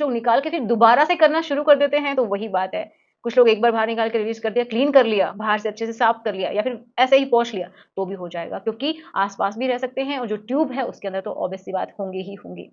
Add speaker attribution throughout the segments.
Speaker 1: लोग निकाल के फिर दोबारा से करना शुरू कर देते हैं, तो वही बात है। कुछ लोग एक बार बाहर निकाल के रिलीज़ कर दिया, क्लीन कर लिया, बाहर से अच्छे से साफ कर लिया या फिर ऐसे ही पोंछ लिया, तो भी हो जाएगा क्योंकि आस-पास भी रह सकते हैं और जो ट्यूब है उसके अंदर तो ऑब्वियस सी बात होंगे ही होंगे।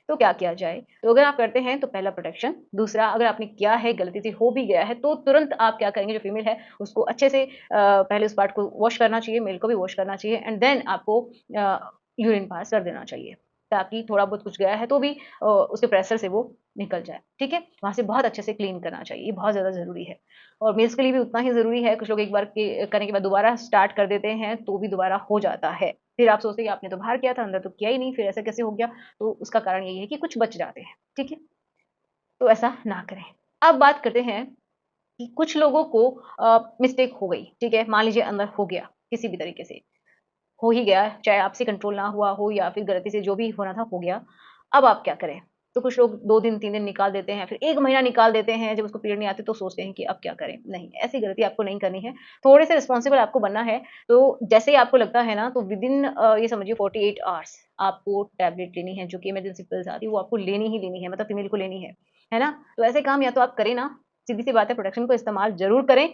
Speaker 1: तो क्या किया जाए? तो अगर आप करते हैं तो पहला प्रोटेक्शन, दूसरा अगर आपने किया है, गलती से हो भी गया है, तो तुरंत आप क्या करेंगे जो फीमेल है उसको अच्छे से पहले उस पार्ट को वॉश करना चाहिए, मेल को भी वॉश करना चाहिए एंड देन आपको अ, यूरिन पास कर देना चाहिए, ताकि थोड़ा बहुत कुछ गया है तो भी उसके प्रेशर से वो निकल जाए, ठीक है? वहाँ से बहुत अच्छे से क्लीन करना चाहिए, ये बहुत ज़्यादा ज़रूरी है और मेल्स के लिए भी उतना ही ज़रूरी है, कुछ लोग एक बार के करने के बाद दोबारा स्टार्ट कर देते हैं, तो भी दोबारा हो जाता है। फिर आप सोचते हैं कि आपने तो बाहर किया था, अंदर तो किया ही नहीं, फिर ऐसा कैसे हो गया? तो उसका कारण यही है कि कुछ बच जाते हैं, ठीक है? तो ऐसा ना करें। अब बात करते हैं कि कुछ लोगों को मिस्टेक हो गई, ठीक है? मान लीजिए अंदर हो गया, किसी भी तरीके से, हो ही गया, चाहे आपसे कंट्रोल ना हुआ हो या फिर गलती से जो भी होना था, हो गया। अब आप क्या करें? तो कुछ लोग 2 दिन, 3 दिन निकाल देते हैं, फिर 1 महीना निकाल देते हैं, जब उसको पीरियड नहीं आते तो सोचते हैं कि अब क्या करें? नहीं, ऐसी गलती आपको नहीं करनी है। थोड़े से रिस्पॉन्सिबल आपको बनना है, तो जैसे ही आपको लगता है ना, तो विदिन ये समझिए 48 आवर्स आपको टैबलेट लेनी है, जो कि इमरजेंसी पिल्स आती है, वो आपको लेनी ही लेनी है, मतलब फीमेल को लेनी है ना? तो ऐसे काम या तो आप करें ना, सीधी-सी बात है प्रोटेक्शन को इस्तेमाल ज़रूर करें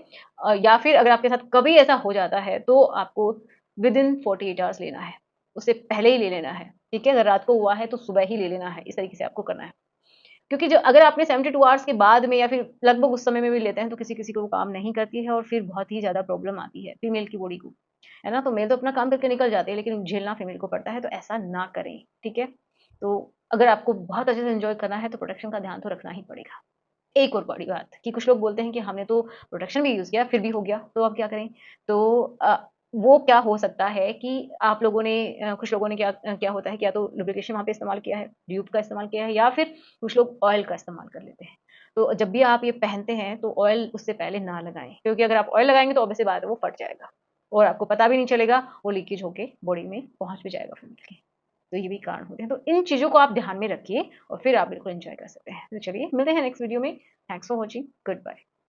Speaker 1: या फिर अगर आपके साथ कभी ऐसा हो जाता है, तो आपको विदिन 48 आवर्स लेना है, उससे पहले ही ले लेना है, ठीक है? अगर रात को हुआ है तो सुबह ही ले लेना है, इस तरीके से आपको करना है। क्योंकि जो अगर आपने 72 आवर्स के बाद में या फिर लगभग उस समय में भी लेते हैं, तो किसी-किसी को वो काम नहीं करती है और फिर बहुत ही ज़्यादा प्रॉब्लम आती है फीमेल की बॉडी को, है ना? तो मेल तो अपना काम करके निकल जाते हैं, लेकिन झेलना फीमेल को पड़ता है, तो ऐसा ना करें, ठीक है? तो अगर आपको बहुत अच्छे से एन्जॉय करना है, तो प्रोटेक्शन का ध्यान तो रखना ही पड़ेगा। एक और बड़ी बात कि कुछ लोग बोलते हैं कि हमने तो प्रोटेक्शन भी यूज़ किया, फिर भी हो गया, तो अब क्या करें? तो वो क्या हो सकता है कि आप लोगों ने कुछ लोगों ने क्या होता है कि या तो लुब्रिकेशन वहाँ पे इस्तेमाल किया है, ड्यूब का इस्तेमाल किया है या फिर कुछ लोग ऑयल का इस्तेमाल कर लेते हैं। तो जब भी आप ये पहनते हैं, तो ऑयल उससे पहले ना लगाएँ, क्योंकि अगर आप ऑयल लगाएँगे तो ऑब्वियस सी बात है वो फट जाएगा और आपको पता भी नहीं चलेगा, वो लीकेज होके बॉडी में पहुँच भी जाएगा फीमेल के। तो ये भी कारण होते हैं। तो इन चीज़ों को आप ध्यान में रखिए और फिर आप बिल्कुल एन्जॉय कर सकते हैं। तो चलिए मिलते हैं नेक्स्ट वीडियो में। Thanks for watching. Good bye.